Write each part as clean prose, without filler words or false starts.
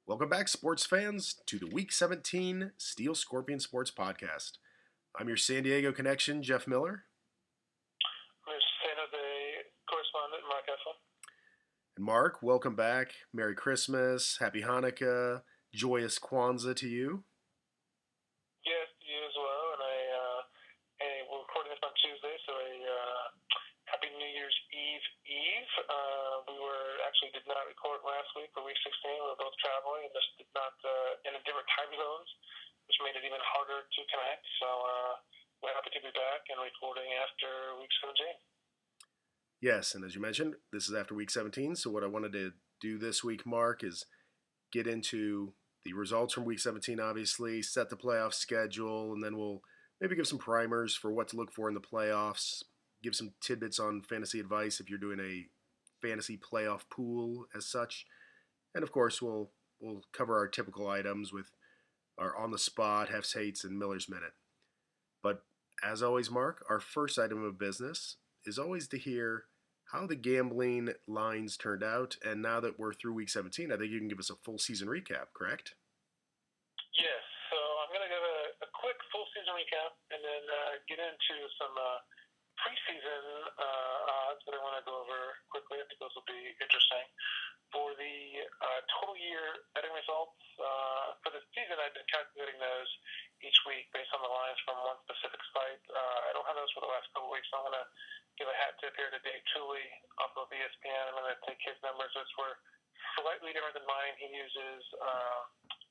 Welcome back, sports fans, to the Week 17 Steel Scorpion Sports Podcast. I'm your San Diego connection, Jeff Miller. I'm your San Jose correspondent, Mark Essa. And Mark, welcome back. Merry Christmas, Happy Hanukkah, joyous Kwanzaa to you. Yes, you as well. And we're recording this on Tuesday, so Happy New Year's Eve. We did not record last week for Week 16. We were both traveling and just did not in a different time zones, which made it even harder to connect. So we're happy to be back and recording after Week 17. Yes, and as you mentioned, this is after Week 17, so what I wanted to do this week, Mark, is get into the results from Week 17, obviously, set the playoff schedule, and then we'll maybe give some primers for what to look for in the playoffs, give some tidbits on fantasy advice if you're doing a fantasy playoff pool as such, and of course we'll cover our typical items with our on the spot, Hef's Hates, and Miller's Minute. But as always, Mark, our first item of business is always to hear how the gambling lines turned out, and now that we're through Week 17, I think you can give us a full season recap, correct? Yes, so I'm going to give a quick full season recap and then get into some preseason odds that I want to go over quickly. I think those will be interesting. For the total year betting results for the season, I've been calculating those each week based on the lines from one specific site. I don't have those for the last couple of weeks, so I'm going to give a hat tip here to Dave Tooley off of ESPN. I'm going to take his numbers, which were slightly different than mine. He uses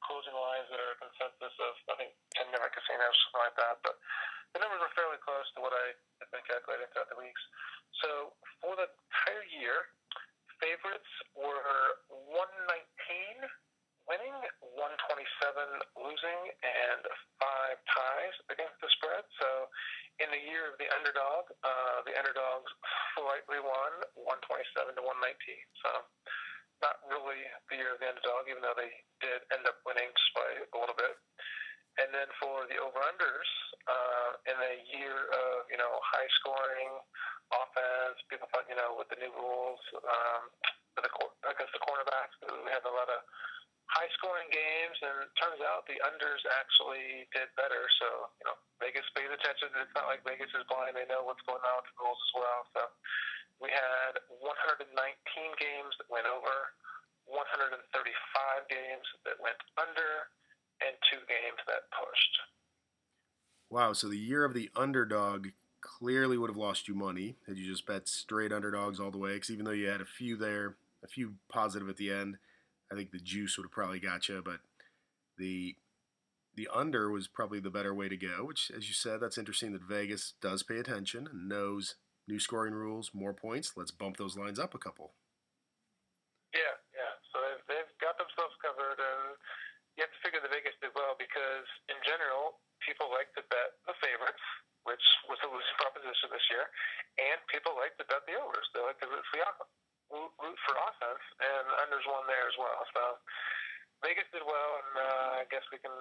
closing lines that are a consensus of, I think, 10 different casinos, something like that. But the numbers are fairly close to what I have been calculating throughout the weeks. So for the entire year, favorites were 119 winning, 127 losing, and 5 ties against the spread. So in the year of the underdogs slightly won, 127 to 119. So not really the year of the underdog, even though they did end up winning just by a little bit. And then for the over-unders, in a year of, high-scoring offense, people thought, with the new rules against the cornerbacks, we had a lot of high-scoring games, and it turns out the unders actually did better. So, Vegas pays attention. It's not like Vegas is blind. They know what's going on with the rules as well. So we had 119 games that went over, 135 games that went under, and 2 games that pushed. Wow, so the year of the underdog clearly would have lost you money had you just bet straight underdogs all the way, because even though you had a few positive at the end, I think the juice would have probably got you, but the under was probably the better way to go, which, as you said, that's interesting that Vegas does pay attention and knows new scoring rules, more points. Let's bump those lines up a couple. Yeah. So they've got themselves covered, and you have to figure that Vegas did well because, in general, people like to bet the favorites, which was a losing proposition this year, and people like to bet the overs. They like to root for offense, and the unders won there as well. So Vegas did well, and I guess we can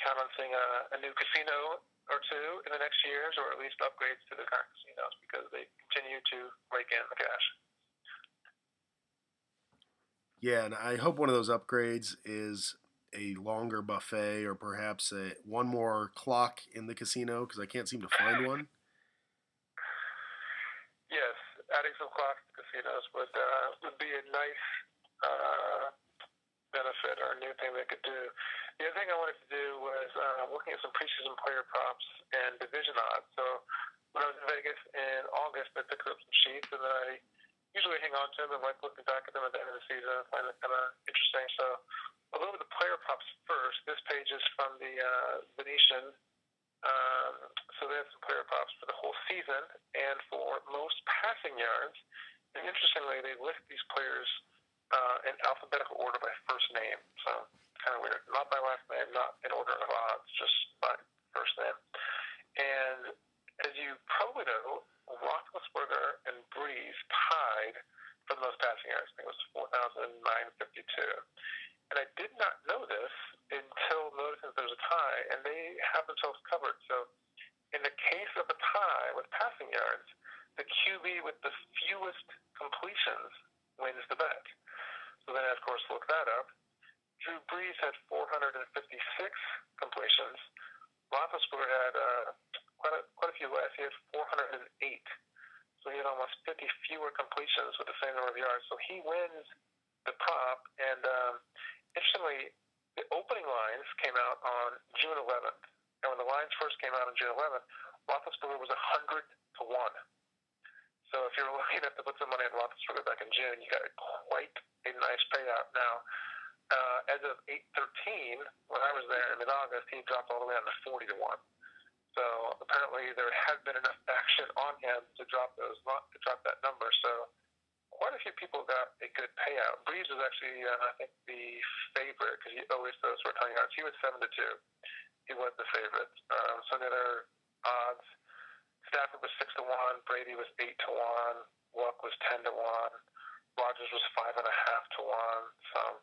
count on seeing a new casino or two in the next years, or at least upgrades to the current casinos because they continue to rake in the cash. Yeah, and I hope one of those upgrades is a longer buffet or perhaps one more clock in the casino because I can't seem to find one. Yes, adding some clocks to casinos would be a nice benefit or a new thing they could do. The other thing I wanted to do was looking at some preseason player props and division odds. So when I was in Vegas in August, I picked up some sheets, and then I usually hang on to them and like looking back at them at the end of the season and find it kind of interesting. So a little bit of player props first. This page is from the Venetian. So they have some player props for the whole season and for most passing yards. And interestingly, they list these players in alphabetical order by first name. So kind of weird. Not by last name, not in order of odds, just by first name. And as you probably know, Roethlisberger and Breeze tied for the most passing yards. I think it was 4,952. And I did not know this until noticing there's a tie, and they have themselves covered. So in the case of a tie with passing yards, the QB with the fewest completions wins the bet. So then I, of course, looked that up. Drew Brees had 456 completions. Roethlisberger had quite a few less. He had 408. So he had almost 50 fewer completions with the same number of yards. So he wins the prop. And interestingly, the opening lines came out on June 11th. And when the lines first came out on June 11th, Roethlisberger was 100 to 1. So if you're lucky enough to put some money on Roethlisberger back in June, you got quite a nice payout. Now, as of 8/13, when I was there in mid-August, he dropped all the way down to 40 to 1. So apparently there had been enough action on him to drop that number. So quite a few people got a good payout. Brees was actually, I think, the favorite because he always throws for 10 yards. He was 7 to 2. He was the favorite. Some of the other odds: Stafford was 6 to 1. Brady was 8 to 1. Luck was 10 to 1. Rodgers was 5.5 to 1.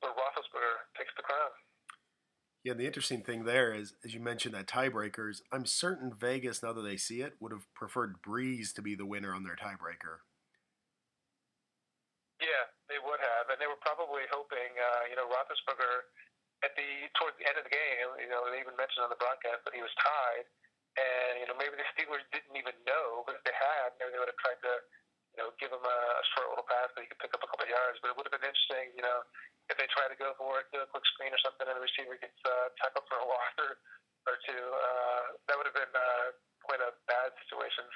But Roethlisberger takes the crown. Yeah, the interesting thing there is, as you mentioned, that tiebreakers, I'm certain Vegas, now that they see it, would have preferred Breeze to be the winner on their tiebreaker. Yeah, they would have, and they were probably hoping, Roethlisberger towards the end of the game, they even mentioned on the broadcast that he was tied, and maybe the Steelers didn't even know, but if they had, maybe they would have tried to, give him a short little pass that he could pick up a couple of yards. But it would have been interesting, if they try to go for it, do a quick screen or something, and the receiver gets tackled for a loss or two. That would have been quite a bad situation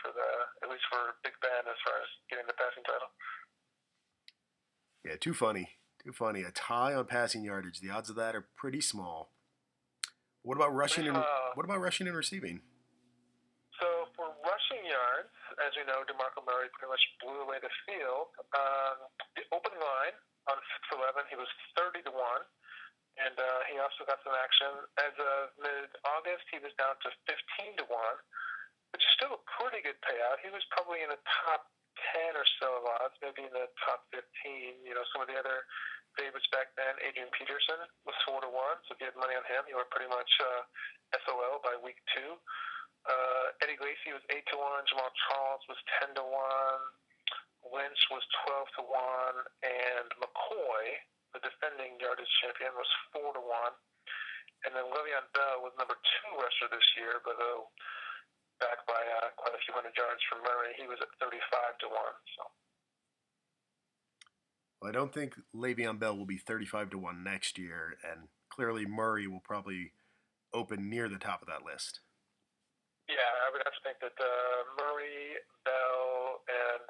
at least for Big Ben as far as getting the passing title. Yeah, too funny. Too funny. A tie on passing yardage. The odds of that are pretty small. What about rushing and receiving? So for rushing yards, as we know, DeMarco Murray pretty much blew away the field. The opening line on 6/11, he was 30 to 1, and he also got some action. As of mid-August, he was down to 15 to 1, which is still a pretty good payout. He was probably in the top 10 or so of odds, maybe in the top 15. Some of the other favorites back then, Adrian Peterson was 4 to 1, so if you had money on him, you were pretty much SOL by week 2. Eddie Lacy was 8 to 1. Jamal Charles was 10 to 1. Lynch was 12 to 1. And McCoy, the defending yardage champion, was 4 to 1. And then Le'Veon Bell was number 2 rusher this year, but back by quite a few hundred yards from Murray. He was at 35 to 1. So. Well, I don't think Le'Veon Bell will be 35 to 1 next year, and clearly Murray will probably open near the top of that list. Yeah, I would have to think that Murray, Bell, and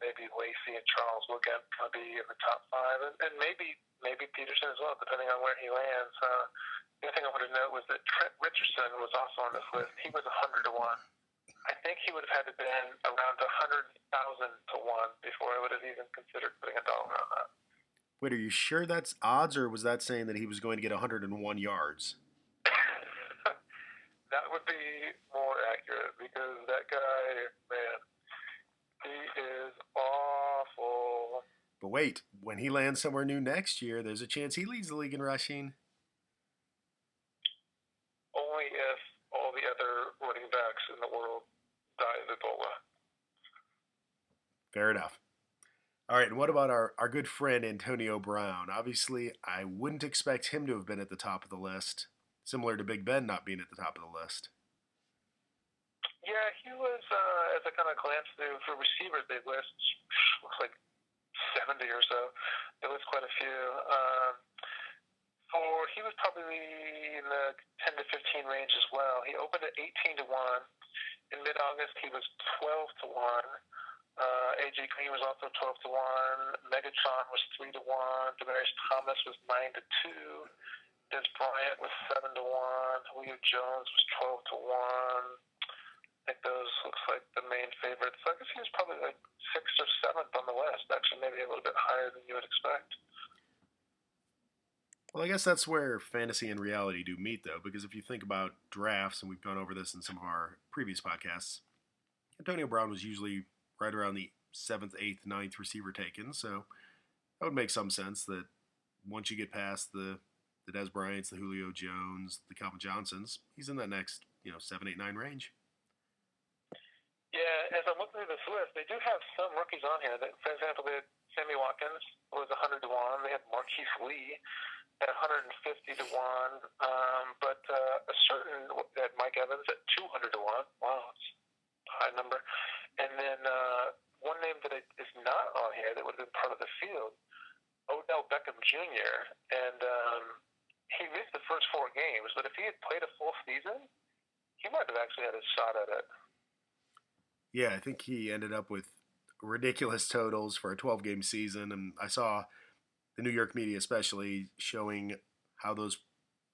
maybe Lacy and Charles will get be in the top 5, and maybe Peterson as well, depending on where he lands. The other thing I wanted to note was that Trent Richardson was also on this list. He was 100 to 1. I think he would have had to been around 100,000 to 1 before I would have even considered putting a dollar on that. Wait, are you sure that's odds, or was that saying that he was going to get 101 yards? That would be more accurate because that guy, man, he is awful. But wait, when he lands somewhere new next year, there's a chance he leads the league in rushing. Only if all the other running backs in the world die of Ebola. Fair enough. All right, and what about our good friend Antonio Brown? Obviously, I wouldn't expect him to have been at the top of the list. Similar to Big Ben not being at the top of the list. Yeah, he was, as I kind of glanced through, for receivers, they list, looks like 70 or so. They list quite a few. He was probably in the 10 to 15 range as well. He opened at 18 to 1. In mid-August, he was 12 to 1. A.J. Green was also 12 to 1. Megatron was 3 to 1. Demaryius Thomas was 9 to 2. Des Bryant was 7 to 1. Julio Jones was 12 to 1. I think those looks like the main favorites. So I guess he was probably like 6th or 7th on the list. Actually, maybe a little bit higher than you would expect. Well, I guess that's where fantasy and reality do meet, though, because if you think about drafts, and we've gone over this in some of our previous podcasts, Antonio Brown was usually right around the 7th, 8th, 9th receiver taken. So that would make some sense that once you get past the Des Bryants, the Julio Jones, the Calvin Johnsons, he's in that next, 7, 8, 9 range. Yeah, as I'm looking through this list, they do have some rookies on here. That, for example, they had Sammy Watkins was 100 to 1. They had Marquise Lee at 150 to 1. But a certain that Mike Evans at 200 to 1. Wow, that's a high number. And then one name that is not on here that would have been part of the field, Odell Beckham Jr. And he missed the first 4 games, but if he had played a full season, he might have actually had a shot at it. Yeah, I think he ended up with ridiculous totals for a 12-game season, and I saw the New York media especially showing how those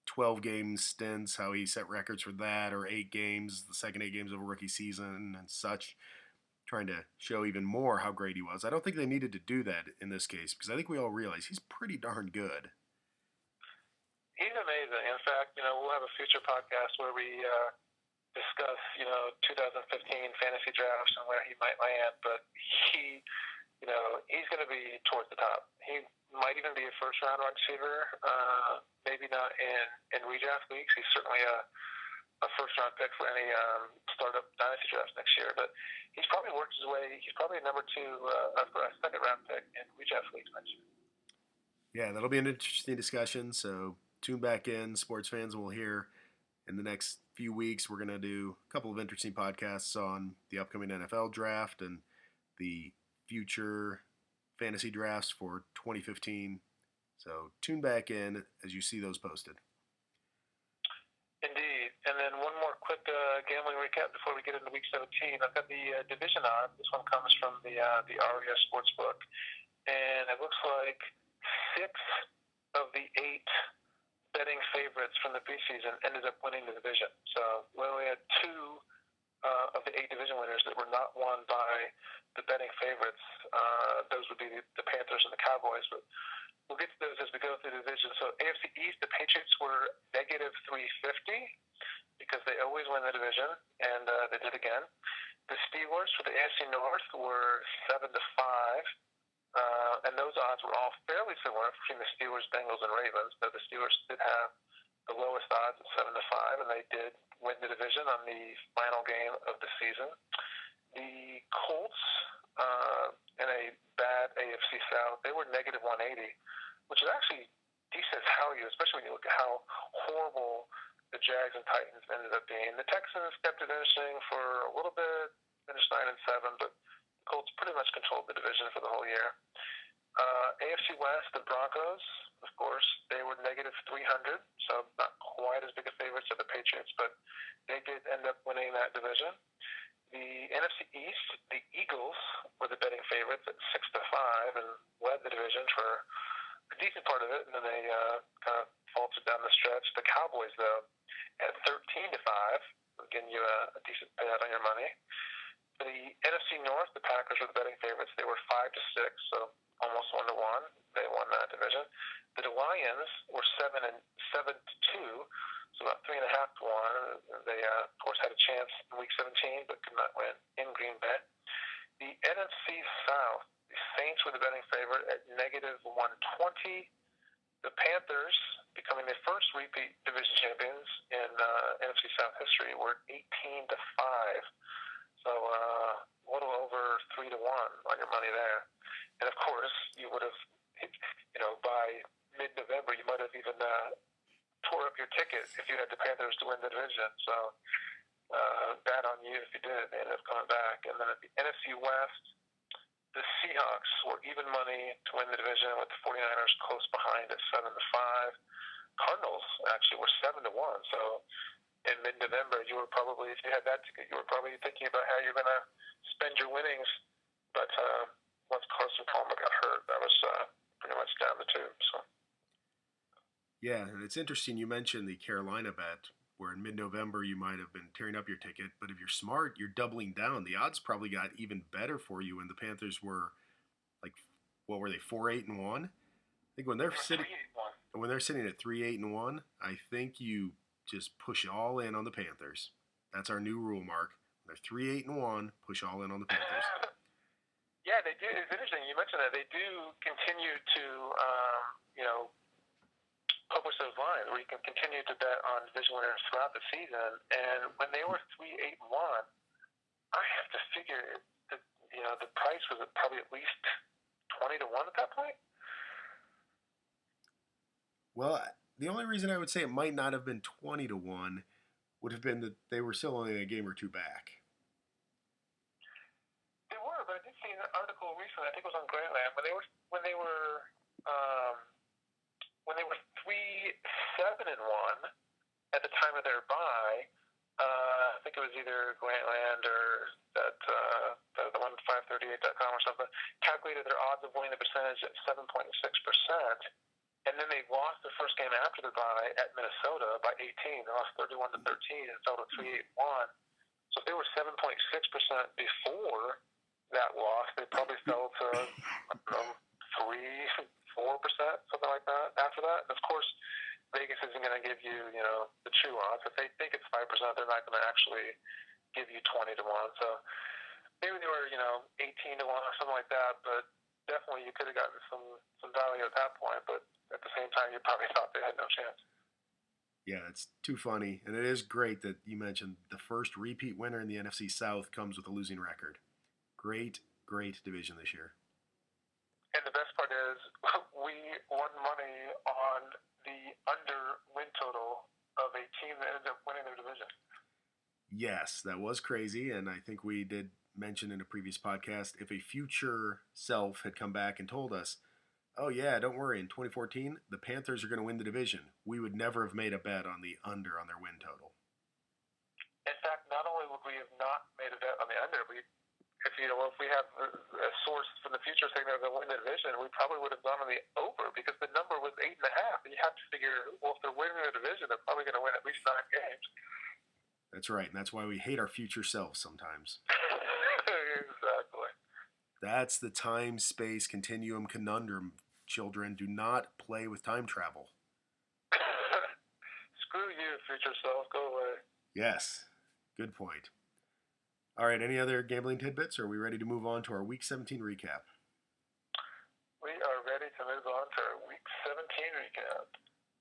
12 game stints, how he set records for that, or 8 games, the second 8 games of a rookie season and such, trying to show even more how great he was. I don't think they needed to do that in this case because I think we all realize he's pretty darn good. He's amazing. In fact, we'll have a future podcast where we discuss, 2015 fantasy drafts and where he might land, but he's going to be towards the top. He might even be a first-round wide receiver, maybe not in redraft leagues. He's certainly a first-round pick for any startup dynasty drafts next year, but he's probably worked his way. He's probably a number 2 for a second-round pick in redraft leagues next year. Yeah, that'll be an interesting discussion, so tune back in, sports fans. We'll hear in the next few weeks. We're going to do a couple of interesting podcasts on the upcoming NFL draft and the future fantasy drafts for 2015. So tune back in as you see those posted. Indeed. And then one more quick gambling recap before we get into Week 17. I've got the division odds. This one comes from the RES Sportsbook. And it looks like 6 of the 8 betting favorites from the preseason ended up winning the division. So we only had 2 of the 8 division winners that were not won by the betting favorites. Those would be the Panthers and the Cowboys. But we'll get to those as we go through the division. So AFC East, the Patriots were negative 350 because they always win the division, and they did again. The Steelers for the AFC North were 7 to 5. And those odds were all fairly similar between the Steelers, Bengals, and Ravens, though the Steelers did have the lowest odds at 7 to 5, and they did win the division on the final game of the season. The Colts, in a bad AFC South, they were negative 180, which is actually decent value, especially when you look at how horrible the Jags and Titans ended up being. The Texans kept it interesting for a little bit, finished 9 and 7, but the Colts pretty much controlled the division for the whole year. AFC West, the Broncos, of course, they were negative 300, so not quite as big a favorites as the Patriots, but they did end up winning that division. The NFC East, the Eagles were the betting favorites at 6 to 5 and led the division for a decent part of it, and then they kind of faltered down the stretch. The Cowboys, though, at 13 to 5, getting you a decent payout on your money. For the NFC North, the Packers were the betting favorites. They were 5 to 6, so almost 1 to 1. They won that division. The Lions were 7 to 2, so about 3.5 to 1. They of course had a chance in Week 17, but could not win in Green Bay. The NFC South, the Saints were the betting favorite at negative 120. The Panthers, becoming the first repeat division champions in NFC South history, were 18 to 5. So a little over 3 to 1 on your money there. And of course, you would have, by mid-November, you might have even tore up your ticket if you had the Panthers to win the division. So bad on you if you did. They ended up coming back. And then at the NFC West, the Seahawks were even money to win the division with the 49ers close behind at 7 to 5. Cardinals actually were 7 to 1. So in mid-November, you were probably, if you had that ticket, you were probably thinking about how you're going to spend your winnings. But once Carson Palmer got hurt, that was pretty much down the tube. So. Yeah, and it's interesting you mentioned the Carolina bet, where in mid-November you might have been tearing up your ticket, but if you're smart, you're doubling down. The odds probably got even better for you when the Panthers were like, what were they, 4-8 and 1? I think when they're sitting at 3-8 and 1, I think you just push all in on the Panthers. That's our new rule, Mark. When they're 3-8 and 1, push all in on the Panthers. Yeah, they do. It's interesting you mentioned that. They do continue to, publish those lines where you can continue to bet on division winners throughout the season. And when they were 3-8 and 1, I have to figure that the price was probably at least 20-1 at that point? Well, the only reason I would say it might not have been 20-1 would have been that they were still only a game or two back. They were, but I did see an article recently. I think it was on Grantland when they were 3-7-1 at the time of their bye. I think it was either Grantland or the one 538.com or something. Calculated their odds of winning the percentage at 7.6%. And then they lost their first game after the bye at Minnesota by 18. They lost 31-13 and fell to 3-8-1. So if they were 7.6% before that loss, they probably fell to, 3-4%, something like that after that. And of course, Vegas isn't going to give you, the true odds. If they think it's 5%, they're not going to actually give you 20-1. So maybe they were, 18-1 or something like that. But definitely you could have gotten some value at that point. But at the same time, you probably thought they had no chance. Yeah, it's too funny. And it is great that you mentioned the first repeat winner in the NFC South comes with a losing record. Great division this year. And the best part is we won money on the under win total of a team that ended up winning their division. Yes, that was crazy. And I think we did mention in a previous podcast, if a future self had come back and told us, oh yeah, don't worry, in 2014, the Panthers are going to win the division, we would never have made a bet on the under on their win total. In fact, not only would we have not made a bet on the under, if we have a source from the future saying they're going to win the division, we probably would have gone on the over because the number was 8.5. And you have to figure, well, if they're winning the division, they're probably going to win at least 9 games. That's right, and that's why we hate our future selves sometimes. Exactly. That's the time-space continuum conundrum. Children, do not play with time travel. Screw you, future self. Go away. Yes. Good point. All right, any other gambling tidbits, or are we ready to move on to our Week 17 recap? We are ready to move on to our Week 17 recap.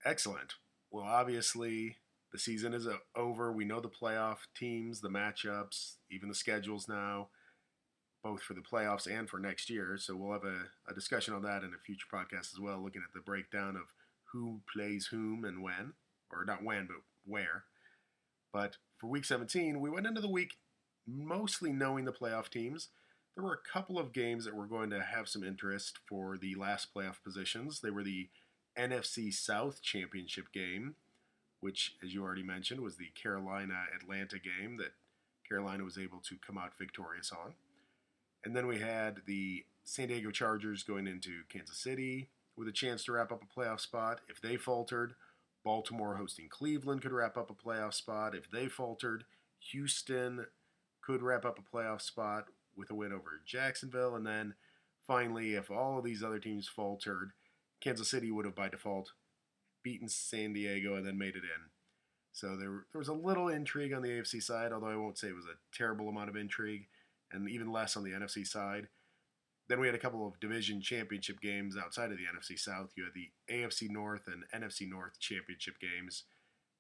Excellent. Well, obviously, the season is over. We know the playoff teams, the matchups, even the schedules now, both for the playoffs and for next year. So we'll have a discussion on that in a future podcast as well, looking at the breakdown of who plays whom and when. Or not when, but where. But for Week 17, we went into the week mostly knowing the playoff teams. There were a couple of games that were going to have some interest for the last playoff positions. They were the NFC South Championship game, which, as you already mentioned, was the Carolina-Atlanta game that Carolina was able to come out victorious on. And then we had the San Diego Chargers going into Kansas City with a chance to wrap up a playoff spot. If they faltered, Baltimore hosting Cleveland could wrap up a playoff spot. If they faltered, Houston could wrap up a playoff spot with a win over Jacksonville. And then finally, if all of these other teams faltered, Kansas City would have by default beaten San Diego and then made it in. So there was a little intrigue on the AFC side, although I won't say it was a terrible amount of intrigue, and even less on the NFC side. Then we had a couple of division championship games outside of the NFC South. You had the AFC North and NFC North championship games,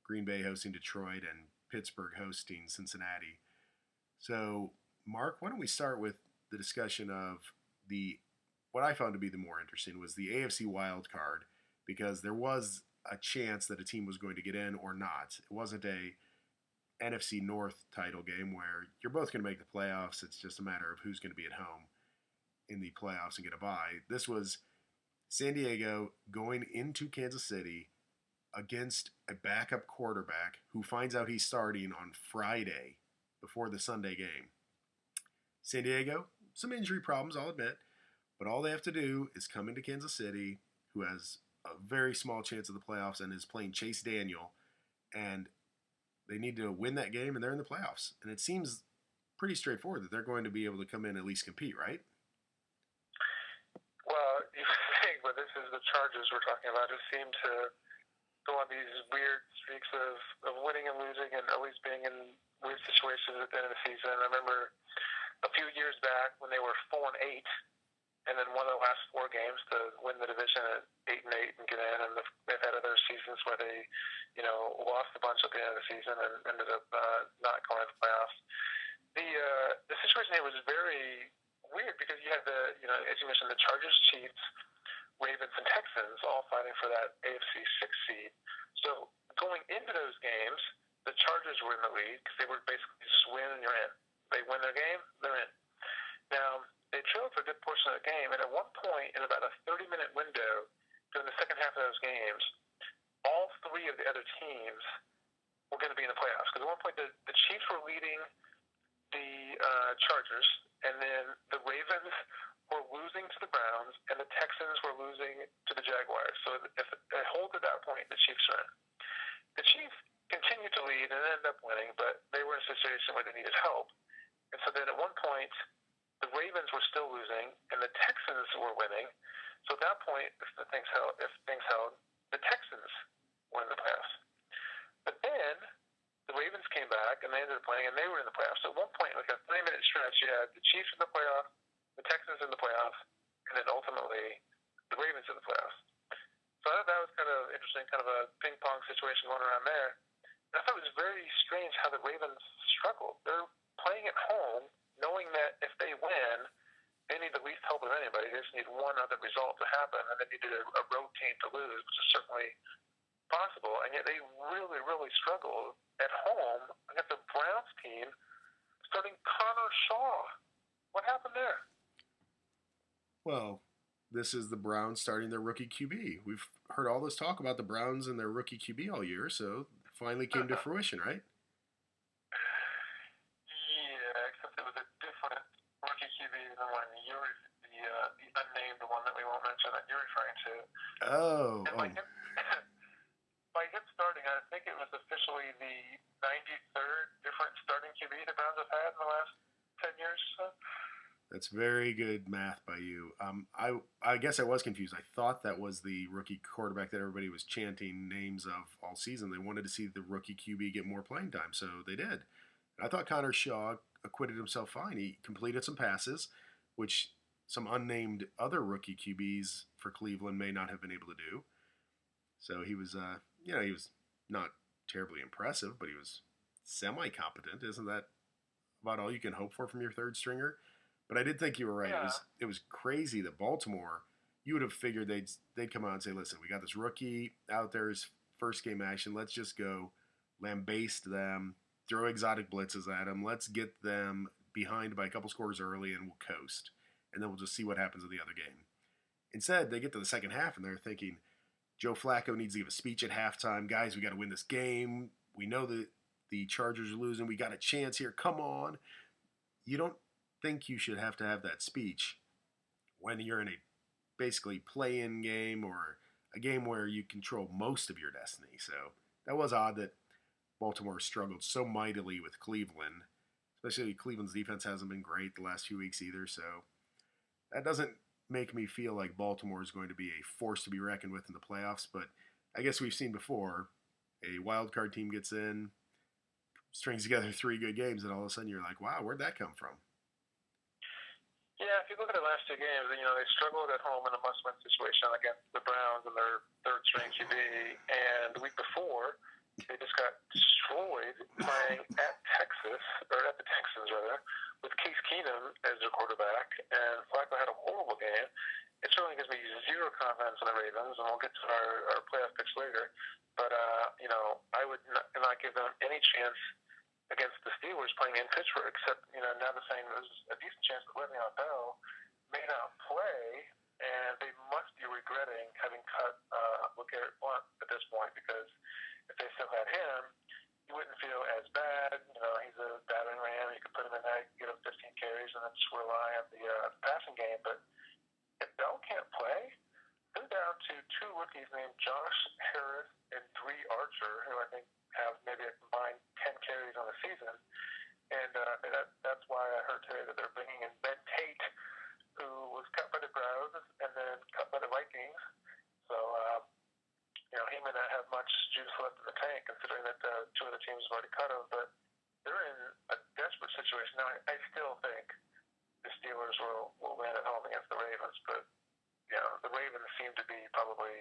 Green Bay hosting Detroit and Pittsburgh hosting Cincinnati. So, Mark, why don't we start with the discussion of what I found to be the more interesting was the AFC wild card, because there was a chance that a team was going to get in or not. It wasn't a NFC North title game where you're both going to make the playoffs. It's just a matter of who's going to be at home in the playoffs and get a bye. This was San Diego going into Kansas City against a backup quarterback who finds out he's starting on Friday before the Sunday game. San Diego, some injury problems, I'll admit, but all they have to do is come into Kansas City, who has a very small chance of the playoffs and is playing Chase Daniel, and they need to win that game, and they're in the playoffs. And it seems pretty straightforward that they're going to be able to come in and at least compete, right? Well, you think, but this is the Chargers we're talking about, who seem to go on these weird streaks of winning and losing and always being in weird situations at the end of the season. I remember a few years back when they were 4-8 and then won the last 4 games to win the division at 8-8 and get in. And they've had other seasons where they, lost a bunch at the end of the season and ended up not going to the playoffs. The situation here was very weird because you have as you mentioned, the Chargers, Chiefs, Ravens, and Texans all fighting for that AFC 6 seed. So going into those games, the Chargers were in the lead because they were basically just win and you're in. They win their game, they're in. Now, they trailed for a good portion of the game, and at one point, in about a 30-minute window during the second half of those games, all three of the other teams were going to be in the playoffs. Because at one point, the Chiefs were leading the Chargers, and then the Ravens were losing to the Browns, and the Texans were losing to the Jaguars. So if it holds at that point, the Chiefs are in. The Chiefs continued to lead and ended up winning, but they were in a situation where they needed help. And so then at one point, the Ravens were still losing, and the Texans were winning. So at that point, if things held, the Texans were in the playoffs. But then the Ravens came back, and they ended up playing, and they were in the playoffs. So at one point, like a 3-minute stretch, you had the Chiefs in the playoffs, the Texans in the playoffs, and then ultimately the Ravens in the playoffs. So I thought that was kind of interesting, kind of a ping-pong situation going around there. And I thought it was very strange how the Ravens struggled. They're playing at home, knowing that if they win, they need the least help of anybody. They just need one other result to happen, and they needed a road team to lose, which is certainly possible. And yet they really, really struggled at home against the Browns team starting Connor Shaw. What happened there? Well, this is the Browns starting their rookie QB. We've heard all this talk about the Browns and their rookie QB all year, so it finally came to fruition, right? Yeah, except it was a different rookie QB than one you're the unnamed one that we won't mention that you're referring to. Oh, And by him starting, I think it was officially the 93rd different starting QB the Browns have had in the last 10 years or so. that's very good math by you. I guess I was confused. I thought that was the rookie quarterback that everybody was chanting names of all season. They wanted to see the rookie QB get more playing time, so they did. I thought Connor Shaw acquitted himself fine. He completed some passes, which some unnamed other rookie QBs for Cleveland may not have been able to do. So he was, he was not terribly impressive, but he was semi-competent. Isn't that about all you can hope for from your third stringer? But I did think you were right. Yeah. It was crazy that Baltimore. You would have figured they'd come out and say, "Listen, we got this rookie out there, his first game action. Let's just go lambaste them, throw exotic blitzes at them. Let's get them behind by a couple scores early, and we'll coast. And then we'll just see what happens in the other game." Instead, they get to the second half and they're thinking, Joe Flacco needs to give a speech at halftime. Guys, we got to win this game. We know that the Chargers are losing. We got a chance here. Come on. You don't think you should have to have that speech when you're in a basically play-in game or a game where you control most of your destiny. So that was odd that Baltimore struggled so mightily with Cleveland. Especially Cleveland's defense hasn't been great the last few weeks either. So that doesn't make me feel like Baltimore is going to be a force to be reckoned with in the playoffs. But I guess we've seen before, a wild card team gets in, strings together 3 good games, and all of a sudden you're like, wow, where'd that come from? Yeah, if you look at the last 2 games, they struggled at home in a must-win situation against the Browns and their third-string QB. And the week before, they just got destroyed playing at the Texans, rather, with Case Keenum as their quarterback. And Flacco had a horrible game. It certainly gives me zero confidence in the Ravens, and we'll get to our playoff picks later. But, I would not give them any chance against the Steelers playing in Pittsburgh, except, now they're saying there's a decent chance that Le'Veon Bell may not play, and they must be regretting having cut LeGarrette Blount at this point, because if they still had him, you wouldn't feel as bad. He's a battering ram. You could put him in there, get him 15 carries, and then just rely on the passing game. But if Bell can't play, they're down to 2 rookies named Josh Harris and Dree Archer, who I think have maybe a combined 10 carries on the season. And that's why I heard today that they're bringing in Ben Tate, who was cut by the Browns and then cut by the Vikings. So, he may not have much juice left in the tank, considering that 2 of the teams have already cut him. But they're in a desperate situation. Now, I still think the Steelers will win at home against the Ravens, but the Ravens seem to be probably,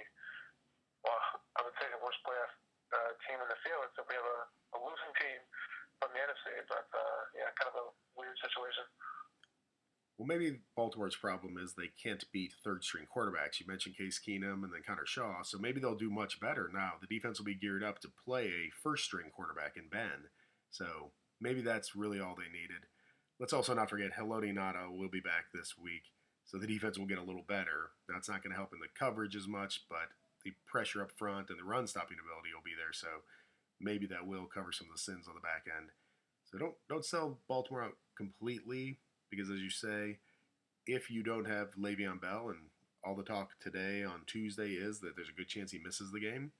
I would say the worst playoff team in the field. So we have a losing team from the NFC, but kind of a weird situation. Well, maybe Baltimore's problem is they can't beat third string quarterbacks. You mentioned Case Keenum and then Connor Shaw, so maybe they'll do much better now. The defense will be geared up to play a first string quarterback in Ben, so maybe that's really all they needed. Let's also not forget Haloti Ngata will be back this week, so the defense will get a little better. That's not going to help in the coverage as much, but the pressure up front and the run stopping ability will be there, so maybe that will cover some of the sins on the back end. So don't sell Baltimore out completely because, as you say, if you don't have Le'Veon Bell, and all the talk today on Tuesday is that there's a good chance he misses the game.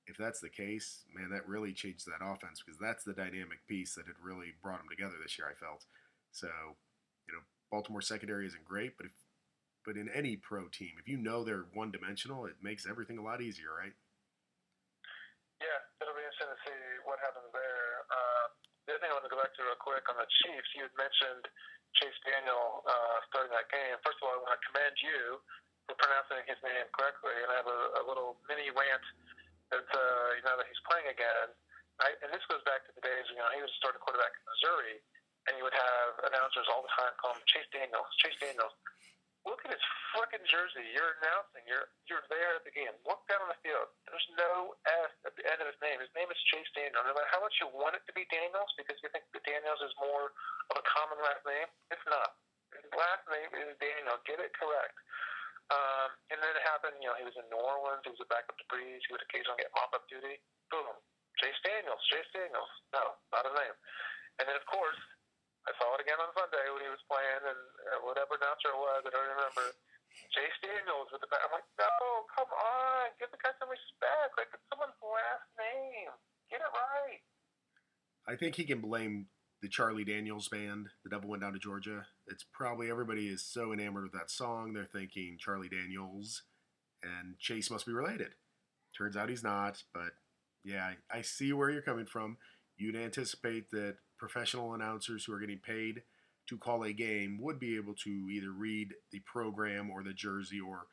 If that's the case, man, that really changed that offense because that's the dynamic piece that had really brought them together this year. I felt so. Baltimore secondary isn't great, but in any pro team, if you know they're one dimensional, it makes everything a lot easier, right? Yeah, it'll be interesting to see what happens there. The other thing I want to go back to real quick on the Chiefs, you had mentioned Chase Daniel starting that game. First of all, I want to commend you for pronouncing his name correctly, and I have a little mini rant that that he's playing again. And this goes back to the days he was a starting quarterback in Missouri, and you would have announcers all the time call him Chase Daniels, Chase Daniels. Look at his frickin' jersey. You're announcing. You're there at the game. Look down on the field. There's no S at the end of his name. His name is Chase Daniel. No matter how much you want it to be Daniels, because you think that Daniels is more of a common last name, it's not. His last name is Daniel. Get it correct. And then it happened. He was in New Orleans. He was a backup to Breeze. He would occasionally get mop-up duty. Boom. Chase Daniels. Chase Daniels. No, not a name. And then, of course, I saw it again on Sunday when he was playing, and whatever announcer it was, I don't remember. Chase Daniels with the back. I'm like, no, come on, give the guy some respect. Like, it's someone's last name. Get it right. I think he can blame the Charlie Daniels band, The Devil Went Down to Georgia. It's probably everybody is so enamored with that song, they're thinking Charlie Daniels, and Chase must be related. Turns out he's not, but yeah, I see where you're coming from. You'd anticipate that professional announcers who are getting paid to call a game would be able to either read the program or the jersey or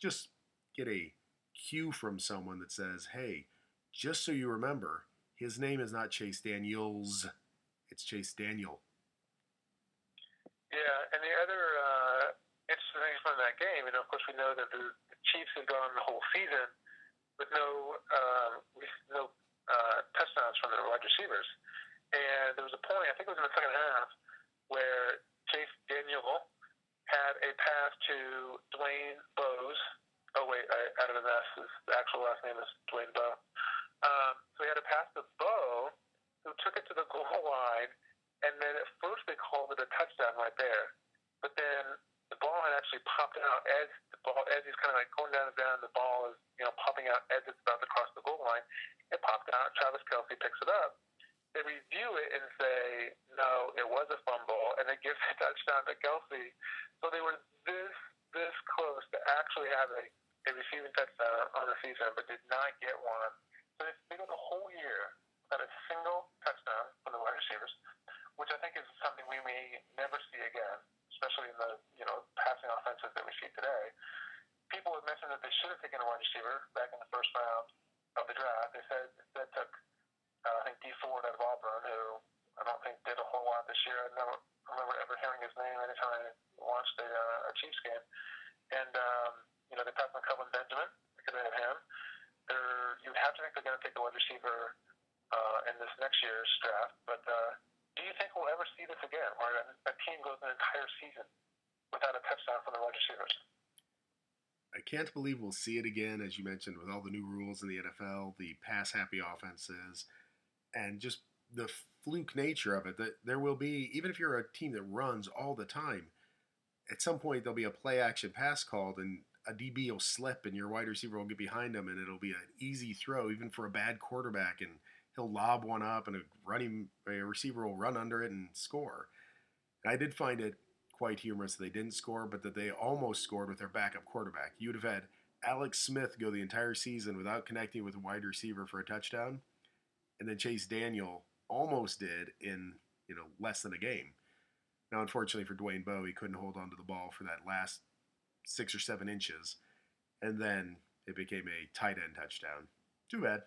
just get a cue from someone that says, hey, just so you remember, his name is not Chase Daniels, it's Chase Daniel. Yeah, and the other interesting thing from that game, of course, we know that the Chiefs have gone the whole season with no touchdowns from their wide receivers. And there was a point, I think it was in the second half, where Chase Daniel had a pass to Dwayne Bowes. Oh, wait, I added an S. His actual last name is Dwayne Bowe. So he had a pass to Bowe, who took it to the goal line, and then at first they called it a touchdown right there. But then the ball had actually popped out as he's kind of like going down and down. The ball is, popping out as it's about to cross the goal line. It popped out. Travis Kelce picks it up. They review it and say, no, it was a fumble, and they give the touchdown to Kelce. So they were this close to actually having a receiving touchdown on the season, but did not get one. So they go the whole year without a single touchdown from the wide receivers, which I think is something we may never see again, especially in the passing offenses that we see today. People have mentioned that they should have taken a wide receiver back in the first round of the draft. They said that took I think D Ford out of Auburn, who I don't think did a whole lot this year. I never remember ever hearing his name anytime I watched a Chiefs game. And they passed on Kelvin Benjamin because they have him. You'd have to think they're going to take a wide receiver in this next year's draft. But do you think we'll ever see this again, where a team goes an entire season without a touchdown from the wide receivers? I can't believe we'll see it again, as you mentioned, with all the new rules in the NFL, the pass-happy offenses, and just the fluke nature of it. That there will be, even if you're a team that runs all the time, at some point there'll be a play-action pass called, and a DB will slip, and your wide receiver will get behind him, and it'll be an easy throw, even for a bad quarterback, and he'll lob one up, and a receiver will run under it and score. And I did find it quite humorous that they didn't score, but that they almost scored with their backup quarterback. You would have had Alex Smith go the entire season without connecting with a wide receiver for a touchdown, and then Chase Daniel almost did in less than a game. Now, unfortunately for Dwayne Bowe, he couldn't hold on to the ball for that last 6 or 7 inches, and then it became a tight end touchdown. Too bad.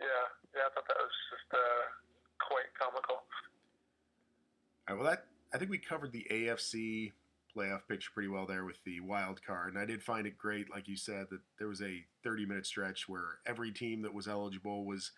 Yeah, I thought that was just quite comical. All right, well, I think we covered the AFC playoff picture pretty well there with the wild card, and I did find it great, like you said, that there was a 30-minute stretch where every team that was eligible was